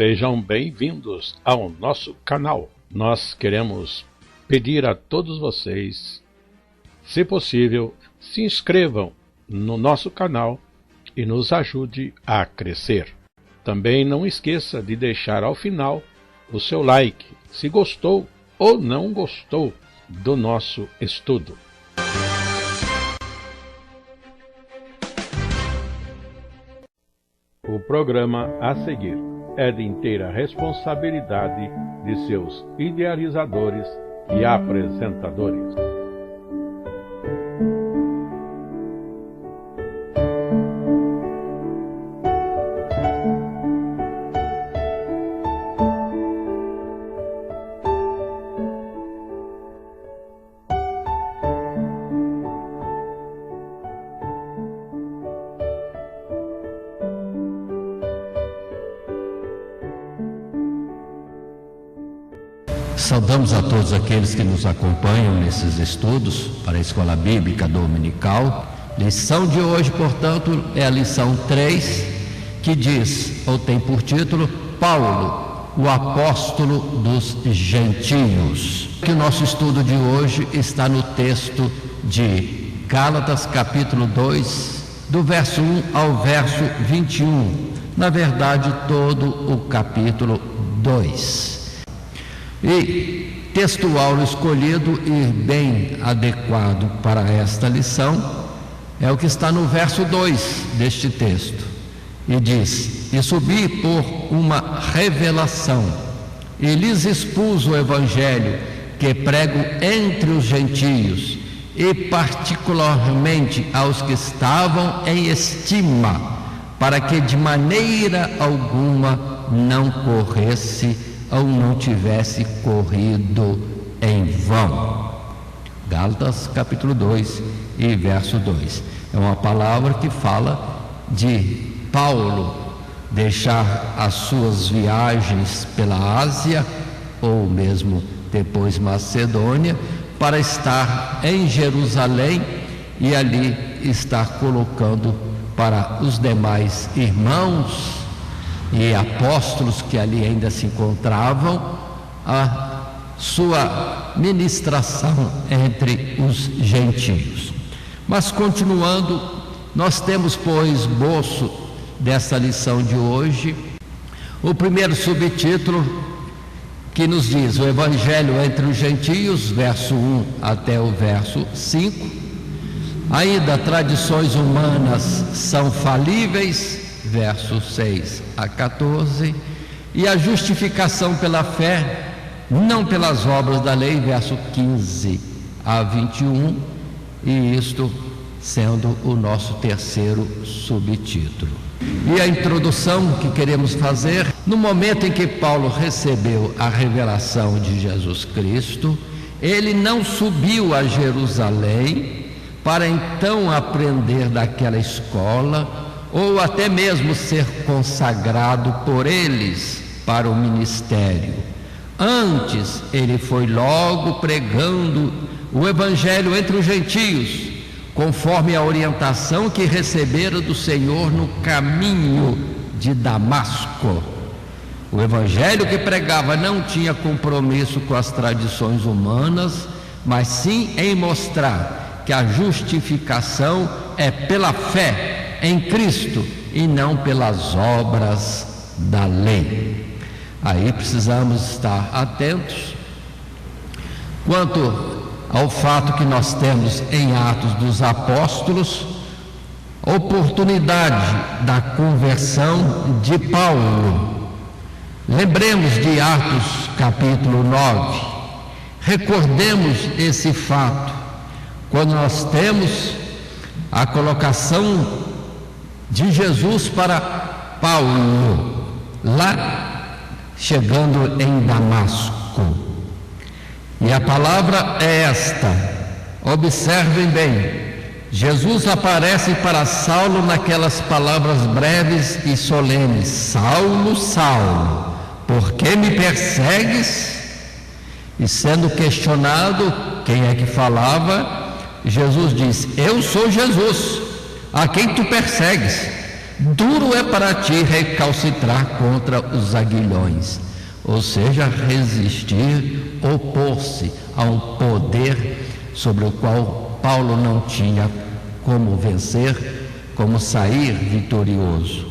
Sejam bem-vindos ao nosso canal. Nós queremos pedir a todos vocês, se possível, se inscrevam no nosso canal e nos ajude a crescer. Também não esqueça de deixar ao final o seu like, se gostou ou não gostou do nosso estudo. O programa a seguir é de inteira responsabilidade de seus idealizadores e apresentadores. Saudamos a todos aqueles que nos acompanham nesses estudos para a Escola Bíblica Dominical. Lição de hoje, portanto, é a lição 3, que diz, ou tem por título, Paulo, o apóstolo dos gentios. Que o nosso estudo de hoje está no texto de Gálatas, capítulo 2, do verso 1 ao verso 21. Na verdade, todo o capítulo 2. E textual escolhido e bem adequado para esta lição é o que está no verso 2 deste texto. E diz: E subi por uma revelação, e lhes expus o evangelho que prego entre os gentios, e particularmente aos que estavam em estima, para que de maneira alguma não corresse ou não tivesse corrido em vão. Gálatas capítulo 2 e verso 2. É uma palavra que fala de Paulo deixar as suas viagens pela Ásia, ou mesmo depois Macedônia, para estar em Jerusalém e ali estar colocando para os demais irmãos e apóstolos que ali ainda se encontravam a sua ministração entre os gentios. Mas continuando, nós temos por esboço dessa lição de hoje o primeiro subtítulo, que nos diz o Evangelho entre os gentios, verso 1 até o verso 5. Ainda tradições humanas são falíveis, versos 6 a 14, e a justificação pela fé, não pelas obras da lei, verso 15 a 21, e isto sendo o nosso terceiro subtítulo. E a introdução que queremos fazer, no momento em que Paulo recebeu a revelação de Jesus Cristo, ele não subiu a Jerusalém para então aprender daquela escola, ou até mesmo ser consagrado por eles para o ministério. Antes, ele foi logo pregando o evangelho entre os gentios, conforme a orientação que recebera do Senhor no caminho de Damasco. O evangelho que pregava não tinha compromisso com as tradições humanas, mas sim em mostrar que a justificação é pela fé em Cristo e não pelas obras da lei. Aí precisamos estar atentos quanto ao fato que nós temos em Atos dos Apóstolos oportunidade da conversão de Paulo. Lembremos de Atos capítulo 9, recordemos esse fato, quando nós temos a colocação de Jesus para Paulo, lá chegando em Damasco. E a palavra é esta, observem bem, Jesus aparece para Saulo naquelas palavras breves e solenes: Saulo, Saulo, por que me persegues? E sendo questionado quem é que falava, Jesus diz: eu sou Jesus, a quem tu persegues. duro é para ti recalcitrar contra os aguilhões, ou seja, resistir, opor-se a um poder sobre o qual Paulo não tinha como vencer, como sair vitorioso.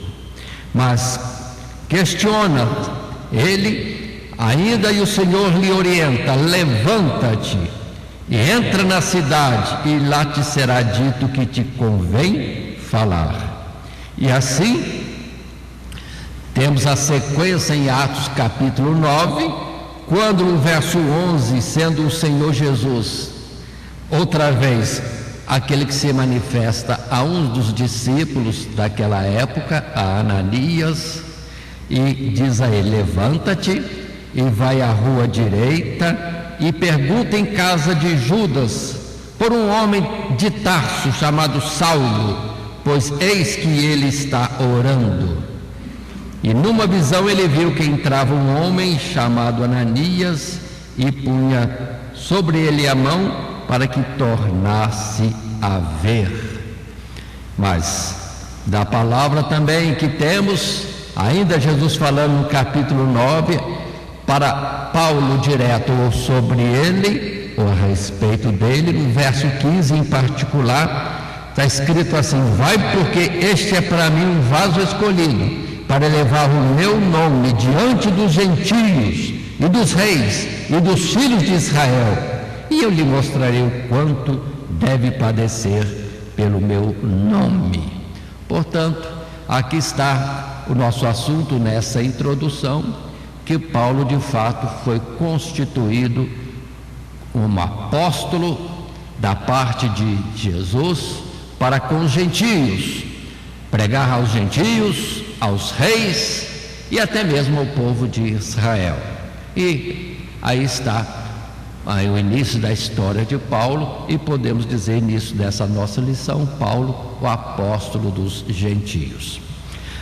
Mas questiona ele ainda, e o Senhor lhe orienta: levanta-te e entra na cidade, e lá te será dito que te convém falar. E assim temos a sequência em Atos capítulo 9, quando no verso 11, sendo o Senhor Jesus outra vez aquele que se manifesta a um dos discípulos daquela época, a Ananias, e diz a ele: levanta-te e vai à rua direita e pergunta em casa de Judas por um homem de Tarso chamado Saulo, pois eis que ele está orando. E numa visão ele viu que entrava um homem chamado Ananias e punha sobre ele a mão para que tornasse a ver. Mas da palavra também que temos, ainda Jesus falando no capítulo 9, para Paulo direto sobre ele, ou a respeito dele, no verso 15 em particular, está escrito assim: vai, porque este é para mim um vaso escolhido, para levar o meu nome diante dos gentios e dos reis e dos filhos de Israel, e eu lhe mostrarei o quanto deve padecer pelo meu nome. Portanto, aqui está o nosso assunto nessa introdução, que Paulo de fato foi constituído um apóstolo da parte de Jesus para com os gentios, pregar aos gentios, aos reis e até mesmo ao povo de Israel. E aí está o início da história de Paulo, e podemos dizer, início dessa nossa lição, Paulo, o apóstolo dos gentios.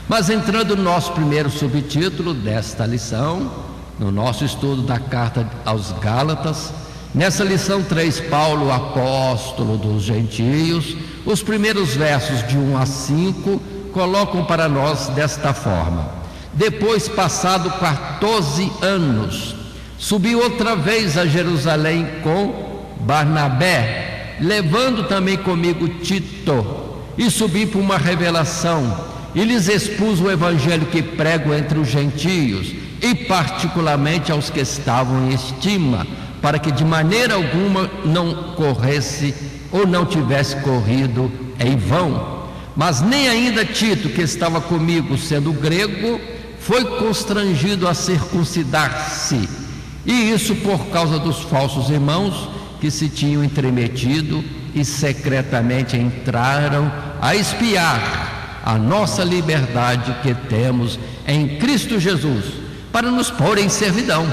Mas entrando no nosso primeiro subtítulo desta lição, no nosso estudo da carta aos Gálatas, nessa lição 3, Paulo, apóstolo dos gentios, os primeiros versos de 1 a 5 colocam para nós desta forma: depois, passado 14 anos, subi outra vez a Jerusalém com Barnabé, levando também comigo Tito, e subi para uma revelação, e lhes expus o evangelho que prego entre os gentios, e particularmente aos que estavam em estima, para que de maneira alguma não corresse ou não tivesse corrido em vão. Mas nem ainda Tito, que estava comigo, sendo grego, foi constrangido a circuncidar-se, e isso por causa dos falsos irmãos que se tinham entremetido e secretamente entraram a espiar a nossa liberdade que temos em Cristo Jesus, para nos pôr em servidão,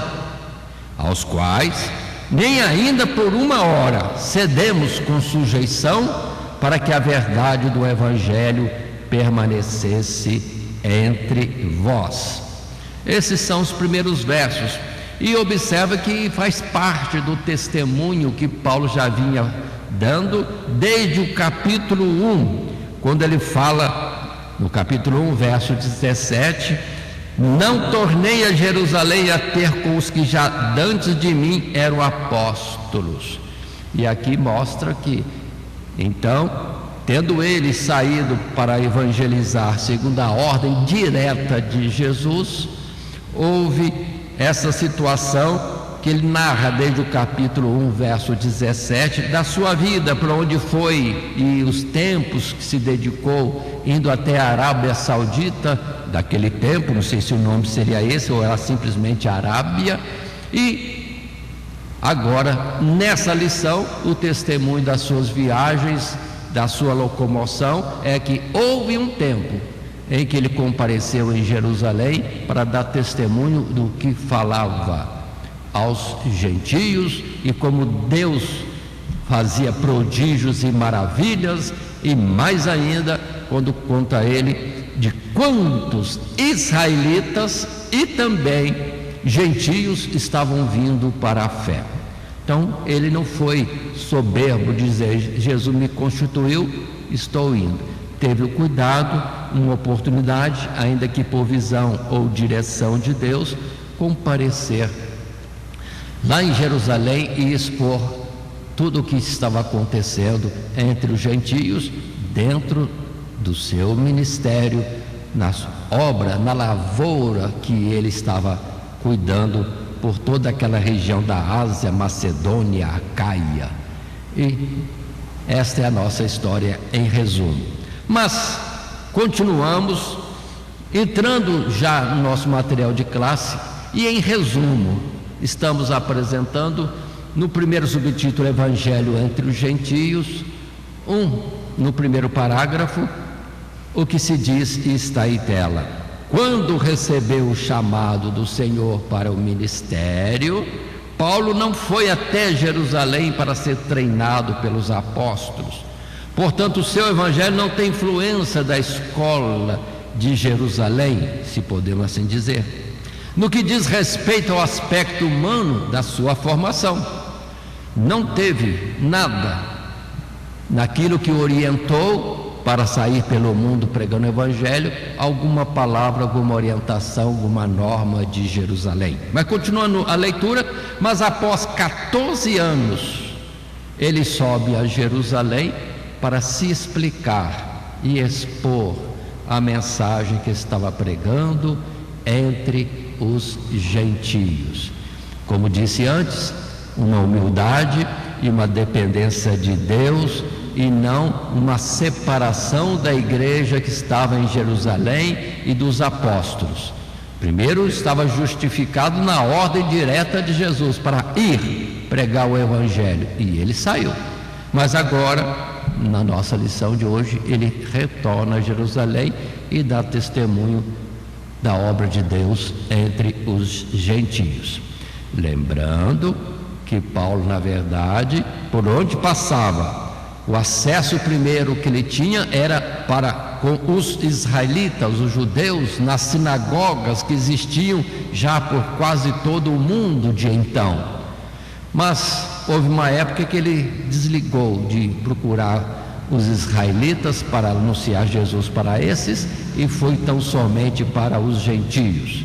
aos quais nem ainda por uma hora cedemos com sujeição, para que a verdade do Evangelho permanecesse entre vós. Esses são os primeiros versos, e observa que faz parte do testemunho que Paulo já vinha dando desde o capítulo 1, quando ele fala no capítulo 1, verso 17: não tornei a Jerusalém a ter com os que já dantes de mim eram apóstolos. E aqui mostra que, então, tendo ele saído para evangelizar segundo a ordem direta de Jesus, houve essa situação que ele narra desde o capítulo 1, verso 17, da sua vida, para onde foi e os tempos que se dedicou, indo até a Arábia Saudita, daquele tempo, não sei se o nome seria esse ou era simplesmente Arábia. E agora, nessa lição, o testemunho das suas viagens, da sua locomoção, é que houve um tempo em que ele compareceu em Jerusalém para dar testemunho do que falava aos gentios, e como Deus fazia prodígios e maravilhas, e mais ainda quando conta ele de quantos israelitas e também gentios estavam vindo para a fé. Então ele não foi soberbo dizer: Jesus me constituiu, estou indo. Teve o cuidado uma oportunidade, ainda que por visão ou direção de Deus, comparecer lá em Jerusalém e expor tudo o que estava acontecendo entre os gentios dentro do seu ministério, na obra, na lavoura que ele estava cuidando por toda aquela região da Ásia, Macedônia, Acaia. E esta é a nossa história em resumo. Mas continuamos entrando já no nosso material de classe e em resumo estamos apresentando no primeiro subtítulo Evangelho entre os gentios, no primeiro parágrafo, o que se diz e está em tela: quando recebeu o chamado do Senhor para o ministério, Paulo não foi até Jerusalém para ser treinado pelos apóstolos. Portanto, o seu evangelho não tem influência da escola de Jerusalém, se podemos assim dizer, no que diz respeito ao aspecto humano da sua formação. Não teve nada naquilo que orientou para sair pelo mundo pregando o evangelho, alguma palavra, alguma orientação, alguma norma de Jerusalém. Mas continuando a leitura, mas após 14 anos, ele sobe a Jerusalém para se explicar e expor a mensagem que estava pregando entre os gentios. Como disse antes, uma humildade e uma dependência de Deus, e não uma separação da igreja que estava em Jerusalém e dos apóstolos. Primeiro estava justificado na ordem direta de Jesus para ir pregar o evangelho, e ele saiu. Mas agora, na nossa lição de hoje, ele retorna a Jerusalém e dá testemunho da obra de Deus entre os gentios. Lembrando que Paulo, na verdade, por onde passava, o acesso primeiro que ele tinha era para com os israelitas, os judeus, nas sinagogas que existiam já por quase todo o mundo de então. Mas houve uma época que ele desligou de procurar os israelitas para anunciar Jesus para esses e foi tão somente para os gentios,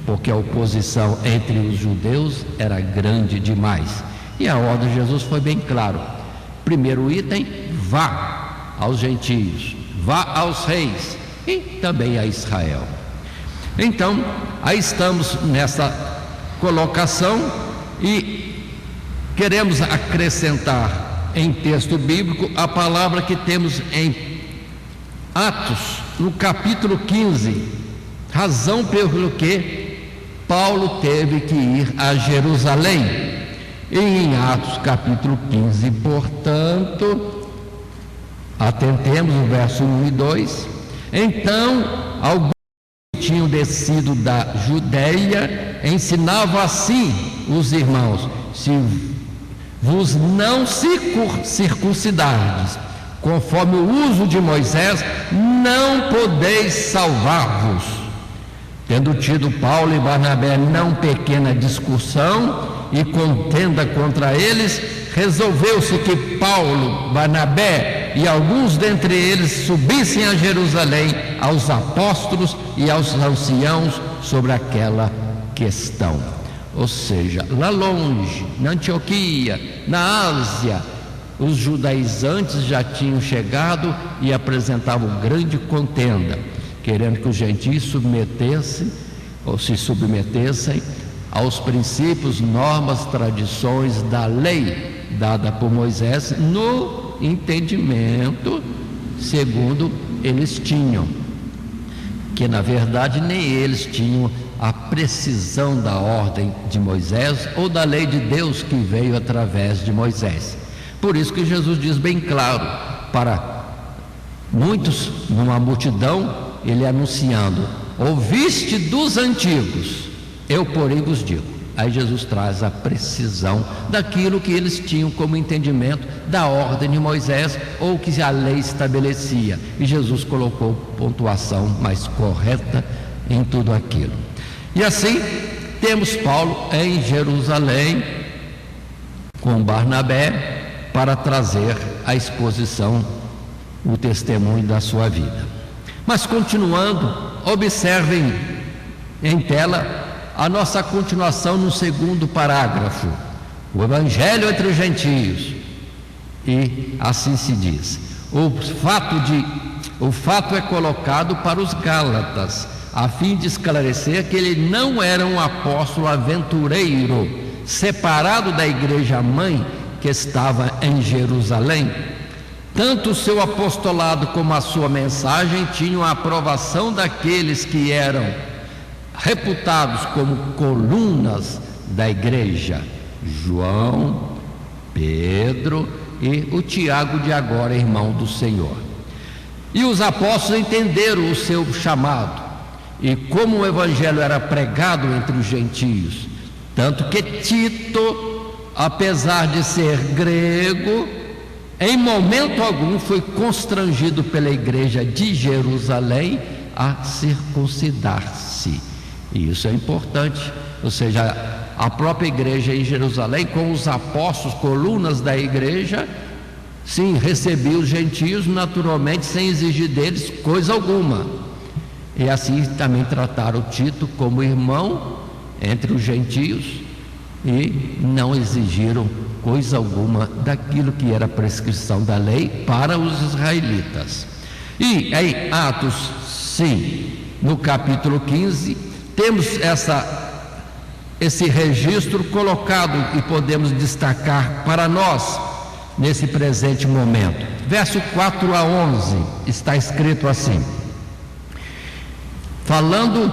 porque a oposição entre os judeus era grande demais. E a ordem de Jesus foi bem clara. Primeiro item: vá aos gentios, vá aos reis e também a Israel. Então, aí estamos nessa colocação e queremos acrescentar em texto bíblico a palavra que temos em Atos, no capítulo 15, razão pelo que Paulo teve que ir a Jerusalém. E em Atos capítulo 15, portanto, atentemos o verso 1 e 2. Então, alguns que tinham descido da Judeia ensinavam assim os irmãos: se vos não circuncidardes, conforme o uso de Moisés, não podeis salvar-vos. Tendo tido Paulo e Barnabé não pequena discussão e contenda contra eles, resolveu-se que Paulo, Barnabé e alguns dentre eles subissem a Jerusalém aos apóstolos e aos anciãos sobre aquela questão. Ou seja, lá longe, na Antioquia, na Ásia, os judaizantes já tinham chegado e apresentavam grande contenda, querendo que os gentios se submetessem aos princípios, normas, tradições da lei dada por Moisés, no entendimento segundo eles tinham, que na verdade nem eles tinham a precisão da ordem de Moisés ou da lei de Deus que veio através de Moisés. Por isso que Jesus diz bem claro para muitos, numa multidão, ele anunciando: ouviste dos antigos, eu porém vos digo. Aí Jesus traz a precisão daquilo que eles tinham como entendimento da ordem de Moisés ou que a lei estabelecia, e Jesus colocou pontuação mais correta em tudo aquilo. E assim temos Paulo em Jerusalém com Barnabé para trazer a exposição, o testemunho da sua vida. Mas continuando, observem em tela a nossa continuação no segundo parágrafo, o Evangelho entre os gentios. E assim se diz: o fato é colocado para os Gálatas, a fim de esclarecer que ele não era um apóstolo aventureiro, separado da igreja mãe que estava em Jerusalém. Tanto o seu apostolado como a sua mensagem tinham a aprovação daqueles que eram reputados como colunas da igreja: João, Pedro e o Tiago, de agora irmão do Senhor. E os apóstolos entenderam o seu chamado e como o evangelho era pregado entre os gentios, tanto que Tito, apesar de ser grego, em momento algum foi constrangido pela igreja de Jerusalém a circuncidar-se. E isso é importante, ou seja, a própria igreja em Jerusalém, com os apóstolos, colunas da igreja, sim, recebia os gentios naturalmente, sem exigir deles coisa alguma. E assim também trataram Tito como irmão entre os gentios e não exigiram coisa alguma daquilo que era prescrição da lei para os israelitas. E em Atos, sim, no capítulo 15, temos esse registro colocado e podemos destacar para nós nesse presente momento. Verso 4 a 11 está escrito assim: falando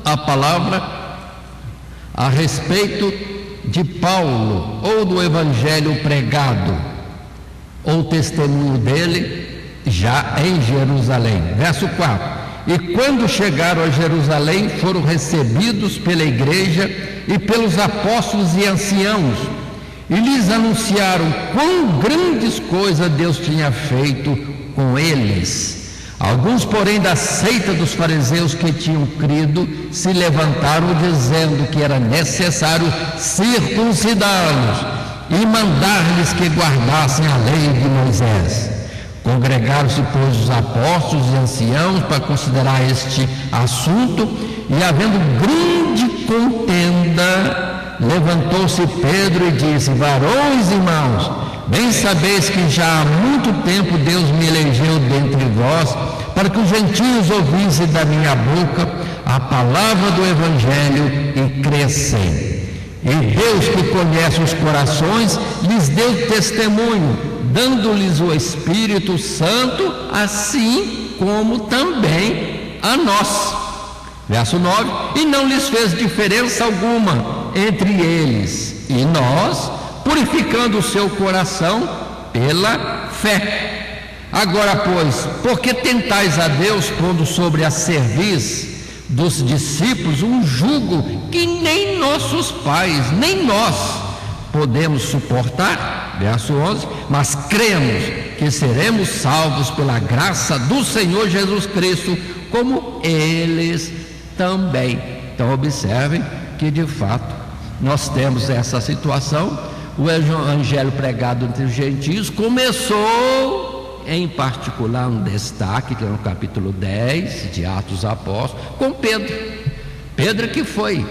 a palavra a respeito de Paulo, ou do evangelho pregado, ou testemunho dele já em Jerusalém. Verso 4: e quando chegaram a Jerusalém, foram recebidos pela igreja e pelos apóstolos e anciãos, e lhes anunciaram quão grandes coisas Deus tinha feito com eles. Alguns, porém, da seita dos fariseus que tinham crido, se levantaram dizendo que era necessário circuncidá-los e mandar-lhes que guardassem a lei de Moisés. Congregaram-se, pois, os apóstolos e anciãos para considerar este assunto, e havendo grande contenda, levantou-se Pedro e disse: varões e irmãos, bem sabeis que já há muito tempo Deus me elegeu dentre vós, para que os gentios ouvissem da minha boca a palavra do evangelho e crescem. E Deus, que conhece os corações, lhes deu testemunho, dando-lhes o Espírito Santo, assim como também a nós. Verso 9: e não lhes fez diferença alguma entre eles e nós, purificando o seu coração pela fé. Agora, pois, por que tentais a Deus, pondo sobre a cerviz dos discípulos um jugo que nem nossos pais, nem nós podemos suportar? Verso 11: mas cremos que seremos salvos pela graça do Senhor Jesus Cristo, como eles também. Então observem que de fato nós temos essa situação. O evangelho pregado entre os gentios começou, em particular, um destaque que é no capítulo 10 de Atos dos Apóstolos, com Pedro que foi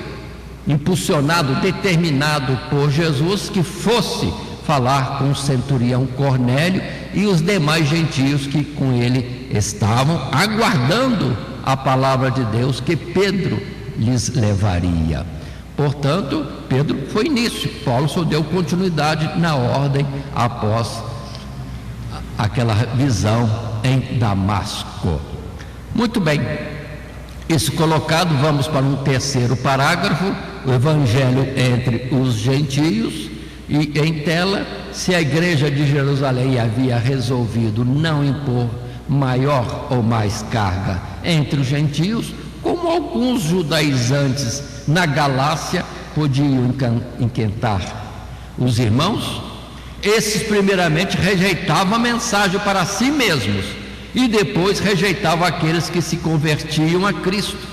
impulsionado, determinado por Jesus que fosse falar com o centurião Cornélio e os demais gentios que com ele estavam aguardando a palavra de Deus que Pedro lhes levaria. Portanto, Pedro foi início. Paulo só deu continuidade na ordem após aquela visão em Damasco. Muito bem, isso colocado, vamos para um terceiro parágrafo, o evangelho entre os gentios. E em tela, se a igreja de Jerusalém havia resolvido não impor maior ou mais carga entre os gentios, como alguns judaizantes na Galácia podiam inquietar os irmãos, esses primeiramente rejeitavam a mensagem para si mesmos e depois rejeitavam aqueles que se convertiam a Cristo.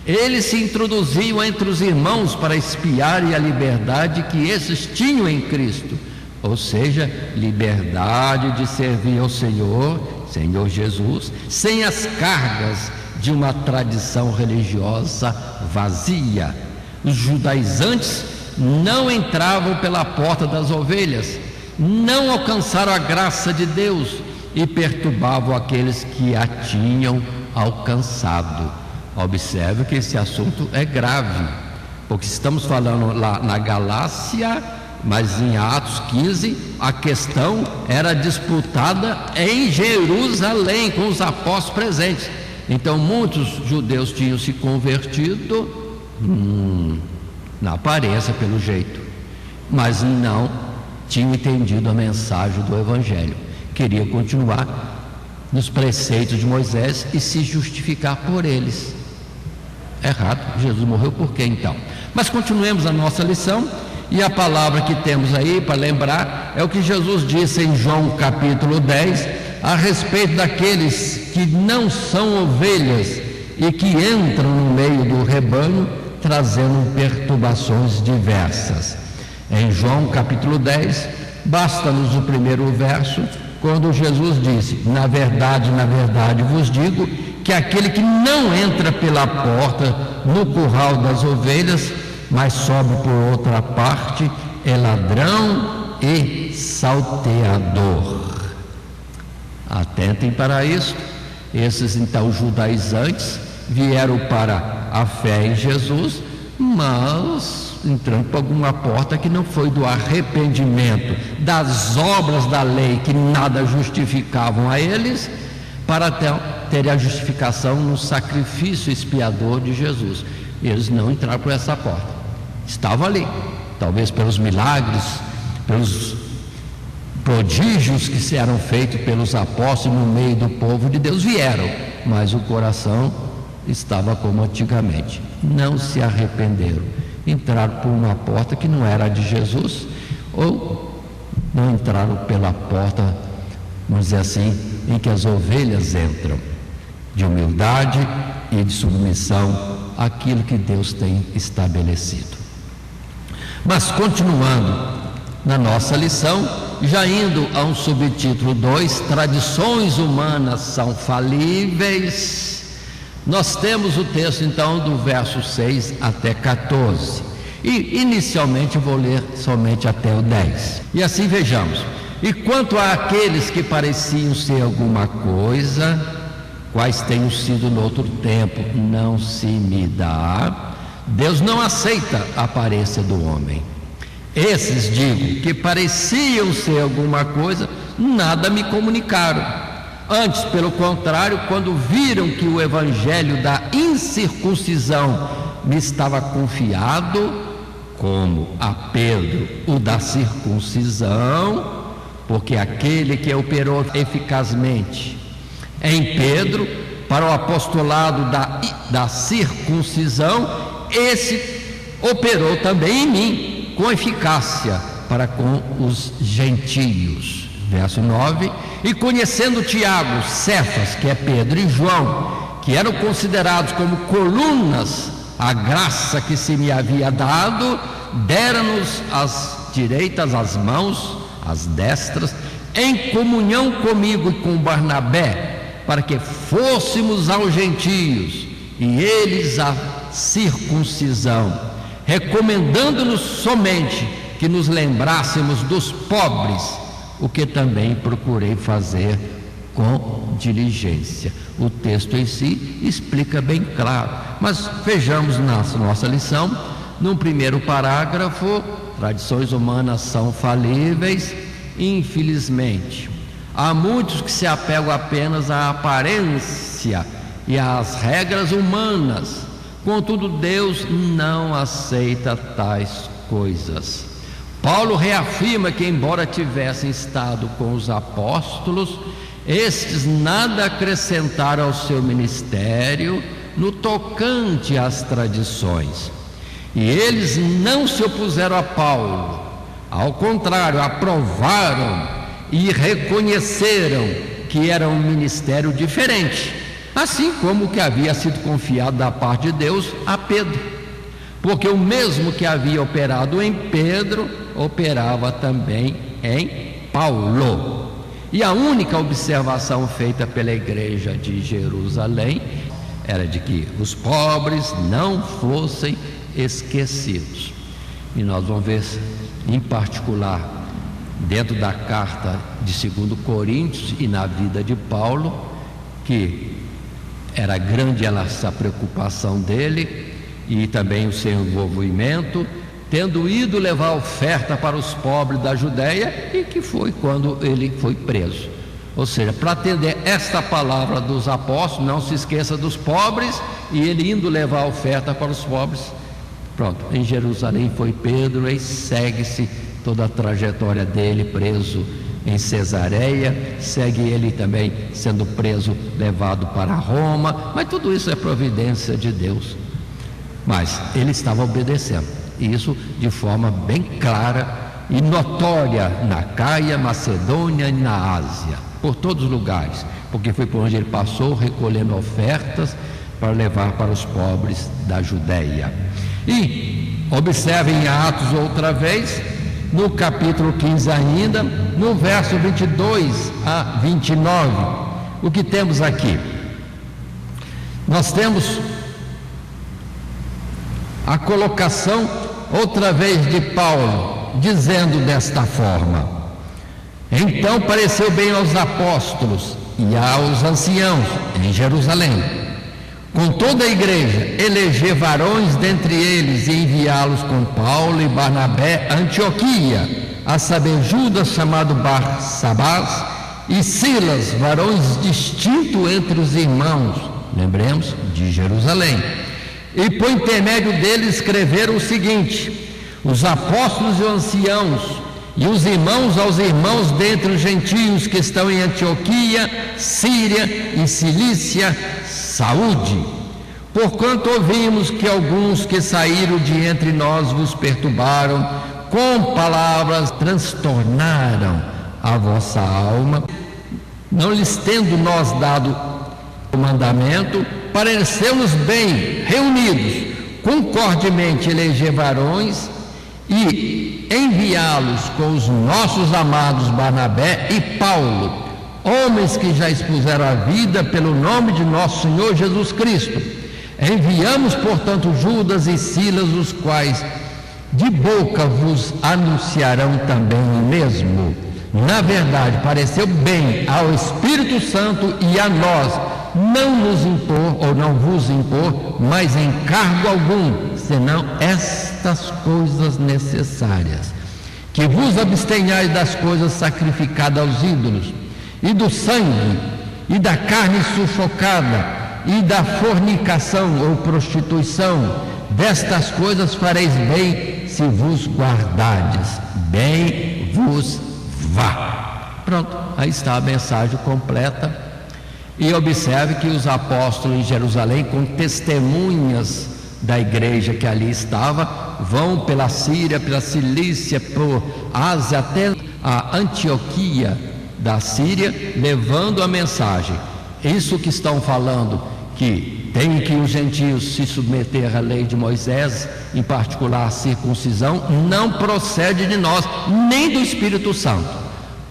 Eles se introduziam entre os irmãos para espiarem a liberdade que esses tinham em Cristo, ou seja, liberdade de servir ao Senhor Senhor Jesus, sem as cargas de uma tradição religiosa vazia. Os judaizantes não entravam pela porta das ovelhas, não alcançaram a graça de Deus e perturbavam aqueles que a tinham alcançado. Observe que esse assunto é grave, porque estamos falando lá na Galácia, mas em Atos 15 a questão era disputada em Jerusalém, com os apóstolos presentes. Então muitos judeus tinham se convertido, na aparência, pelo jeito, mas não tinham entendido a mensagem do Evangelho, queriam continuar nos preceitos de Moisés e se justificar por eles. Errado. Jesus morreu por quê então? Mas continuemos a nossa lição, e a palavra que temos aí para lembrar é o que Jesus disse em João capítulo 10 a respeito daqueles que não são ovelhas e que entram no meio do rebanho trazendo perturbações diversas. Em João capítulo 10, basta-nos o primeiro verso, quando Jesus disse: na verdade vos digo que aquele que não entra pela porta no curral das ovelhas, mas sobe por outra parte, é ladrão e salteador. Atentem para isso. Esses então judaizantes vieram para a fé em Jesus, mas entrando por alguma porta que não foi do arrependimento, das obras da lei que nada justificavam a eles, para ter a justificação no sacrifício expiador de Jesus. Eles não entraram por essa porta, estavam ali, talvez pelos milagres, pelos prodígios que eram feitos pelos apóstolos no meio do povo de Deus, vieram, mas o coração estava como antigamente, não se arrependeram, entraram por uma porta que não era a de Jesus, ou não entraram pela porta, vamos dizer assim, em que as ovelhas entram, de humildade e de submissão àquilo que Deus tem estabelecido. Mas continuando na nossa lição, já indo a um subtítulo 2, tradições humanas são falíveis, nós temos o texto então do verso 6 até 14, e inicialmente eu vou ler somente até o 10, e assim vejamos. E quanto àqueles que pareciam ser alguma coisa, quais tenham sido no outro tempo, não se me dá. Deus não aceita a aparência do homem. Esses, digo, que pareciam ser alguma coisa, nada me comunicaram. Antes, pelo contrário, quando viram que o evangelho da incircuncisão me estava confiado, como a Pedro o da circuncisão, porque aquele que operou eficazmente em Pedro para o apostolado da circuncisão, esse operou também em mim com eficácia para com os gentios. Verso 9: e conhecendo Tiago, Cefas, que é Pedro, e João, que eram considerados como colunas, a graça que se me havia dado, deram-nos as direitas, as mãos, as destras, em comunhão comigo e com Barnabé, para que fôssemos aos gentios e eles a circuncisão, recomendando-nos somente que nos lembrássemos dos pobres, o que também procurei fazer com diligência. O texto em si explica bem claro, mas vejamos na nossa lição, num primeiro parágrafo: tradições humanas são falíveis, infelizmente. Há muitos que se apegam apenas à aparência e às regras humanas, contudo Deus não aceita tais coisas. Paulo reafirma que, embora tivessem estado com os apóstolos, estes nada acrescentaram ao seu ministério no tocante às tradições, e eles não se opuseram a Paulo, ao contrário, aprovaram e reconheceram que era um ministério diferente, assim como o que havia sido confiado da parte de Deus a Pedro, porque o mesmo que havia operado em Pedro operava também em Paulo. E a única observação feita pela igreja de Jerusalém era de que os pobres não fossem esquecidos. E nós vamos ver, em particular, dentro da carta de 2 Coríntios e na vida de Paulo, que era grande essa preocupação dele e também o seu envolvimento, tendo ido levar oferta para os pobres da Judéia, e que foi quando ele foi preso. Ou seja, para atender esta palavra dos apóstolos, não se esqueça dos pobres, e ele indo levar oferta para os pobres. Pronto, em Jerusalém foi Pedro, e segue-se toda a trajetória dele, preso em Cesareia, segue ele também sendo preso, levado para Roma, mas tudo isso é providência de Deus. Mas ele estava obedecendo, e isso de forma bem clara e notória na Caia, Macedônia e na Ásia, por todos os lugares, porque foi por onde ele passou, recolhendo ofertas para levar para os pobres da Judéia. E observem Atos outra vez, no capítulo 15 ainda, no verso 22 a 29, o que temos aqui? Nós temos a colocação outra vez de Paulo, dizendo desta forma: então pareceu bem aos apóstolos e aos anciãos em Jerusalém, com toda a igreja, eleger varões dentre eles e enviá-los com Paulo e Barnabé a Antioquia, a saber, Judas, chamado Barsabás, e Silas, varões distintos entre os irmãos, lembremos, de Jerusalém. E por intermédio deles escreveram o seguinte: os apóstolos e os anciãos e os irmãos aos irmãos dentre os gentios que estão em Antioquia, Síria e Cilícia, saúde. Porquanto ouvimos que alguns que saíram de entre nós vos perturbaram, com palavras transtornaram a vossa alma, não lhes tendo nós dado o mandamento, pareceu-nos bem, reunidos, concordemente eleger varões e enviá-los com os nossos amados Barnabé e Paulo, homens que já expuseram a vida pelo nome de nosso Senhor Jesus Cristo. Enviamos, portanto, Judas e Silas, os quais de boca vos anunciarão também o mesmo. Na verdade, pareceu bem ao Espírito Santo e a nós não nos impor, ou não vos impor, mais encargo algum, senão estas coisas necessárias: que vos abstenhais das coisas sacrificadas aos ídolos, e do sangue, e da carne sufocada, e da fornicação ou prostituição. Destas coisas fareis bem se vos guardardes, bem vos vá. Pronto, aí está a mensagem completa. E observe que os apóstolos em Jerusalém, com testemunhas da igreja que ali estava, vão pela Síria, pela Cilícia, por Ásia, até a Antioquia da Síria, levando a mensagem. Isso que estão falando, que tem que os gentios se submeter à lei de Moisés, em particular a circuncisão, não procede de nós, nem do Espírito Santo.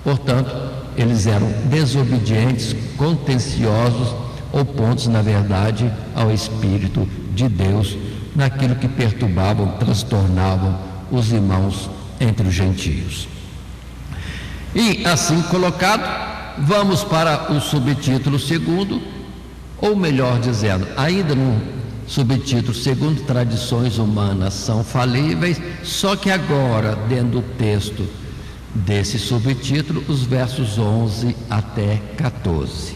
Portanto, eles eram desobedientes, contenciosos, opostos, na verdade, ao Espírito de Deus, naquilo que perturbavam, transtornavam os irmãos entre os gentios. E assim colocado, vamos para o subtítulo segundo, ou melhor dizendo, ainda no subtítulo segundo, tradições humanas são falíveis, só que agora, dentro do texto desse subtítulo, os versos 11 até 14.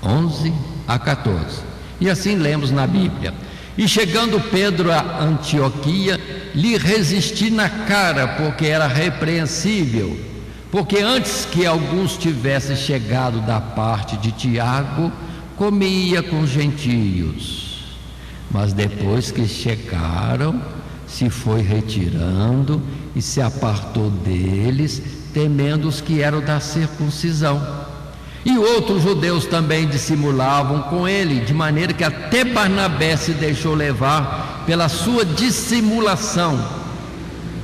11 a 14. E assim lemos na Bíblia: e chegando Pedro a Antioquia, lhe resisti na cara, porque era repreensível, porque antes que alguns tivessem chegado da parte de Tiago, comia com os gentios, mas depois que chegaram, se foi retirando e se apartou deles, temendo os que eram da circuncisão. E outros judeus também dissimulavam com ele, de maneira que até Barnabé se deixou levar pela sua dissimulação.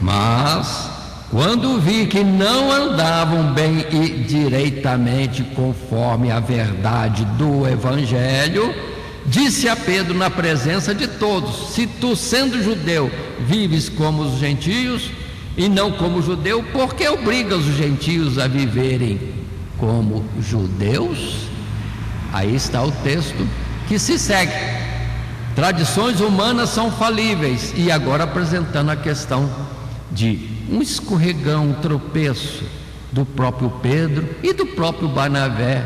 Mas quando vi que não andavam bem e direitamente conforme a verdade do Evangelho, disse a Pedro na presença de todos: se tu, sendo judeu, vives como os gentios e não como judeu, por que obrigas os gentios a viverem como judeus? Aí está o texto que se segue. Tradições humanas são falíveis. E agora apresentando a questão de um escorregão, um tropeço do próprio Pedro e do próprio Barnabé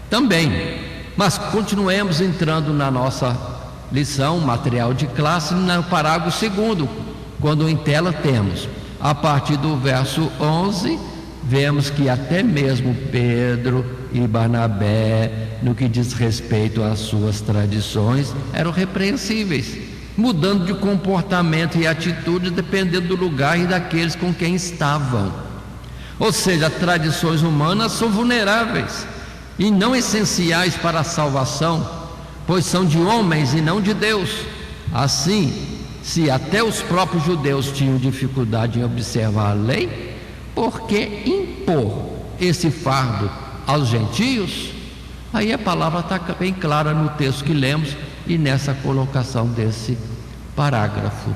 também. Mas continuemos entrando na nossa lição, material de classe, no parágrafo 2º, quando em tela temos, a partir do verso 11, vemos que até mesmo Pedro e Barnabé, no que diz respeito às suas tradições, eram repreensíveis, mudando de comportamento e atitude dependendo do lugar e daqueles com quem estavam. Ou seja, tradições humanas são vulneráveis e não essenciais para a salvação, pois são de homens e não de Deus. Assim, se até os próprios judeus tinham dificuldade em observar a lei, por que impor esse fardo aos gentios? Aí a palavra está bem clara no texto que lemos e nessa colocação desse parágrafo.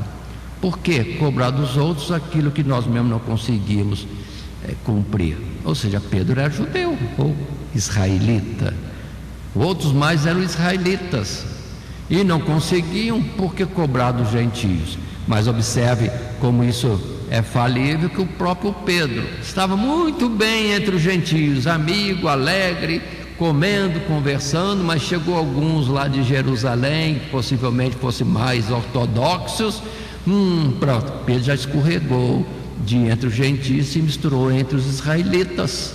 Por que cobrar dos outros aquilo que nós mesmos não conseguimos cumprir? Ou seja, Pedro era judeu ou israelita, outros mais eram israelitas e não conseguiam, por que cobrar dos gentios? Mas observe como isso é falível, que o próprio Pedro estava muito bem entre os gentios, amigo, alegre, comendo, conversando, mas chegou alguns lá de Jerusalém, que possivelmente fossem mais ortodoxos, pronto, Pedro já escorregou de entre os gentios e se misturou entre os israelitas.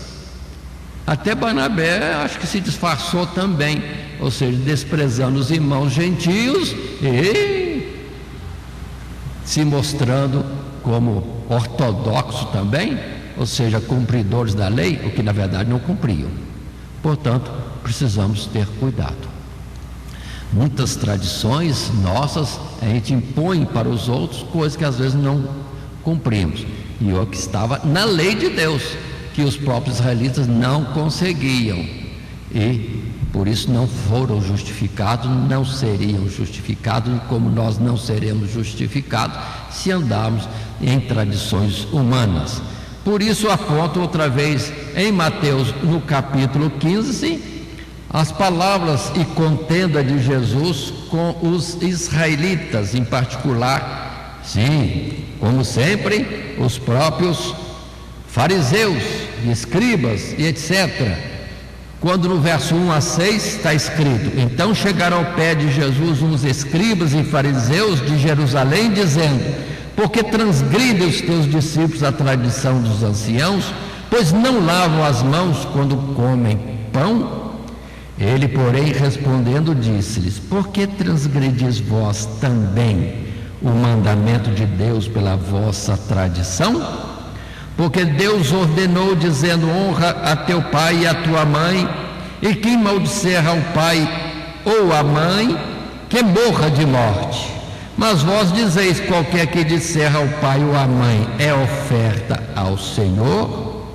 Até Barnabé acho que se disfarçou também, ou seja, desprezando os irmãos gentios e se mostrando como ortodoxo também, ou seja, cumpridores da lei, o que na verdade não cumpriam. Portanto, precisamos ter cuidado. Muitas tradições nossas a gente impõe para os outros coisas que às vezes não cumprimos, e o que estava na lei de Deus, que os próprios israelitas não conseguiam, e por isso não foram justificados, não seriam justificados, e como nós não seremos justificados se andarmos em tradições humanas. Por isso aponto outra vez em Mateus, no capítulo 15, as palavras e contenda de Jesus com os israelitas, em particular, sim, como sempre, os próprios fariseus e escribas e etc. Quando no verso 1 a 6 está escrito: então chegaram ao pé de Jesus uns escribas e fariseus de Jerusalém, dizendo: por que transgridem os teus discípulos a tradição dos anciãos, pois não lavam as mãos quando comem pão? Ele, porém, respondendo, disse-lhes: por que transgredis vós também o mandamento de Deus pela vossa tradição? Porque Deus ordenou, dizendo: honra a teu pai e a tua mãe, e quem maldizer ao pai ou à mãe, que morra de morte. Mas vós dizeis: qualquer que disser ao pai ou à mãe é oferta ao Senhor,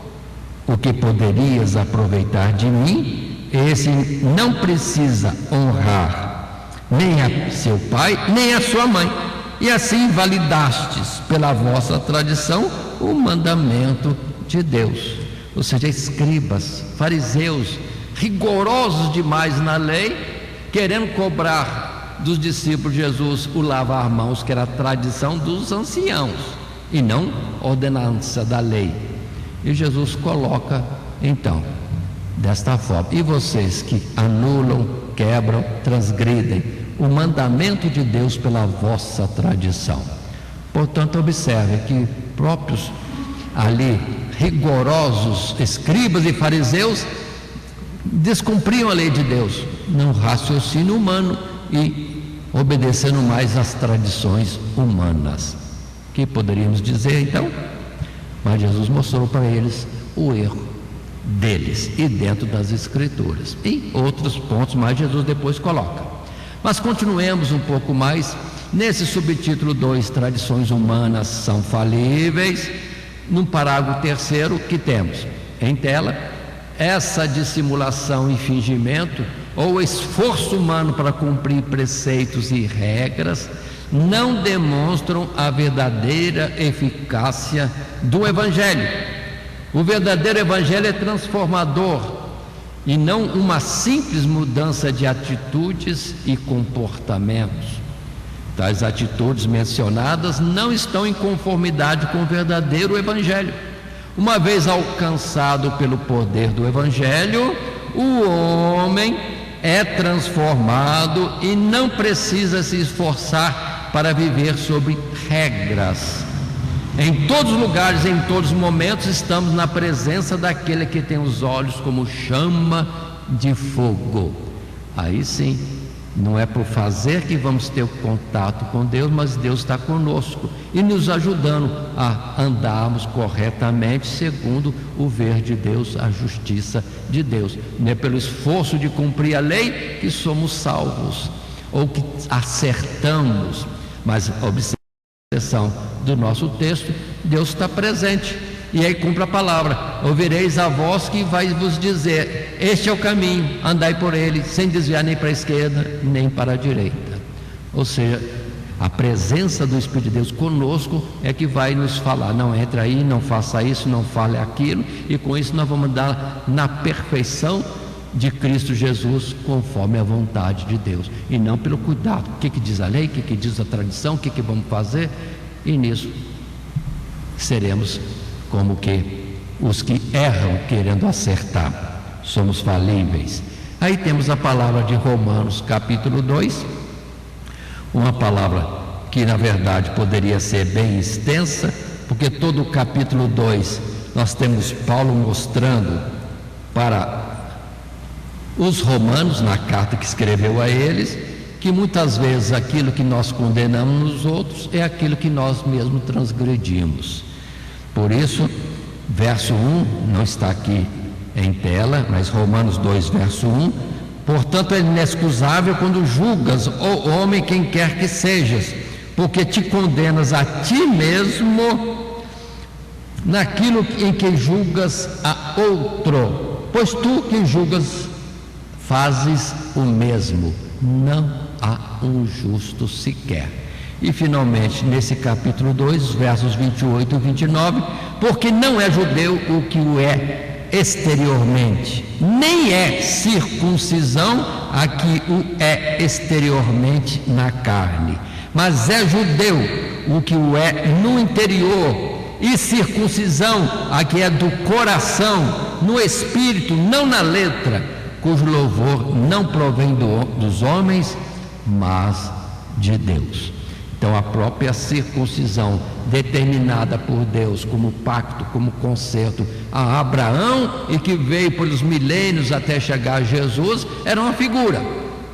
o que poderias aproveitar de mim? Esse não precisa honrar nem a seu pai, nem a sua mãe. E assim validastes pela vossa tradição o mandamento de Deus. Ou seja, escribas, fariseus, rigorosos demais na lei, querendo cobrar dos discípulos de Jesus o lavar mãos, que era a tradição dos anciãos e não ordenança da lei. E Jesus coloca então desta forma: e vocês que anulam, quebram, transgridem o mandamento de Deus pela vossa tradição. Portanto, observe que próprios ali rigorosos escribas e fariseus descumpriam a lei de Deus, no raciocínio humano e obedecendo mais às tradições humanas. Que poderíamos dizer então? Mas Jesus mostrou para eles o erro deles e dentro das Escrituras e outros pontos mais Jesus depois coloca. Mas continuemos um pouco mais nesse subtítulo 2: tradições humanas são falíveis. no parágrafo 3º que temos em tela: essa dissimulação e fingimento, ou esforço humano para cumprir preceitos e regras, não demonstram a verdadeira eficácia do Evangelho. O verdadeiro Evangelho é transformador e não uma simples mudança de atitudes e comportamentos. Tais atitudes mencionadas não estão em conformidade com o verdadeiro Evangelho. Uma vez alcançado pelo poder do Evangelho, o homem é transformado e não precisa se esforçar para viver sob regras. Em todos os lugares, em todos os momentos, estamos na presença daquele que tem os olhos como chama de fogo. Aí sim, não é por fazer que vamos ter o contato com Deus, mas Deus está conosco e nos ajudando a andarmos corretamente segundo o ver de Deus, a justiça de Deus. Não é pelo esforço de cumprir a lei que somos salvos ou que acertamos, mas observe a expressão do nosso texto: Deus está presente. E aí cumpre a palavra: ouvireis a voz que vai vos dizer: este é o caminho, andai por ele, sem desviar nem para a esquerda nem para a direita. Ou seja, a presença do Espírito de Deus conosco é que vai nos falar: não entre aí, não faça isso, não fale aquilo. E com isso nós vamos andar na perfeição de Cristo Jesus, conforme a vontade de Deus, e não pelo cuidado. O que diz a lei, o que diz a tradição, o que vamos fazer. E nisso seremos como que os que erram querendo acertar. Somos falíveis. Aí temos a palavra de Romanos capítulo 2, uma palavra que na verdade poderia ser bem extensa, porque todo o capítulo 2 nós temos Paulo mostrando para os romanos, na carta que escreveu a eles, que muitas vezes aquilo que nós condenamos nos outros é aquilo que nós mesmos transgredimos. Por isso, verso 1 não está aqui em tela, mas Romanos 2, verso 1: portanto é inexcusável quando julgas, ó homem, quem quer que sejas, porque te condenas a ti mesmo naquilo em que julgas a outro, pois tu que julgas fazes o mesmo, não há um justo sequer. E finalmente, nesse capítulo 2, versos 28 e 29, porque não é judeu o que o é exteriormente, nem é circuncisão a que o é exteriormente na carne, mas é judeu o que o é no interior, e circuncisão a que é do coração, no espírito, não na letra, cujo louvor não provém dos homens, mas de Deus. Então a própria circuncisão, determinada por Deus como pacto, como concerto a Abraão, e que veio pelos milênios até chegar a Jesus, era uma figura